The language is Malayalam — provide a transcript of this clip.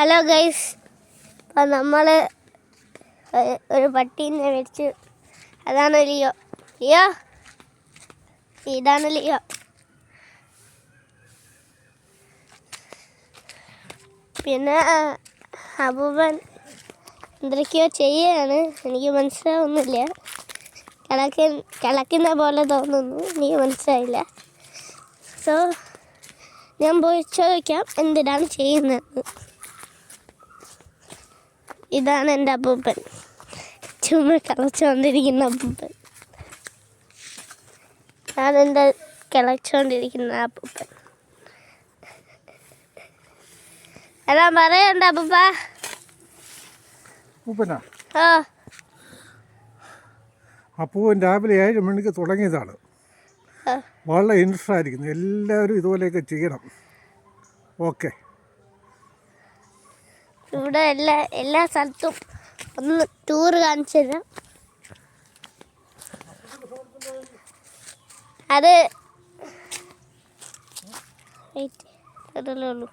ഹലോ ഗൈസ്, അപ്പം നമ്മൾ ഒരു പട്ടീനെ വെച്ച്. അതാണ് ലിയോ. ലിയോ, ഇതാണ് ലിയോ. പിന്നെ അബൂബൻ എന്തൊക്കെയോ ചെയ്യാണ്, എനിക്ക് മനസ്സിലാവുന്നില്ല. കിളക്കുന്ന പോലെ തോന്നുന്നു, എനിക്ക് മനസ്സിലായില്ല. സോ ഞാൻ പോയി ചോദിക്കാം എന്തിനാണ് ചെയ്യുന്നത്. ഇതാണ് എൻ്റെ അപ്പൂപ്പൻ, ചുമ്മാ കിളച്ചുകൊണ്ടിരിക്കുന്ന അപ്പൂപ്പൻ. ഞാനെൻ്റെ കിളച്ചുകൊണ്ടിരിക്കുന്ന അപ്പൂപ്പൻ. എല്ലാം പറയണ്ട അപ്പൂപ്പ. അപ്പൂപ്പനാ? ആ, അപ്പൂപ്പൻ രാവിലെ 7 മണിക്ക് തുടങ്ങിയതാണ്. വളരെ ഇൻട്രസ്റ്റ് ആയിരിക്കുന്നു. എല്ലാവരും ഇതുപോലെയൊക്കെ ചെയ്യണം. ഓക്കെ. ഇവിടെ എല്ലാ സ്ഥലത്തും ഒന്ന് ടൂർ കാണിച്ചു തരാം. അത് അതല്ലേ ഉള്ളൂ.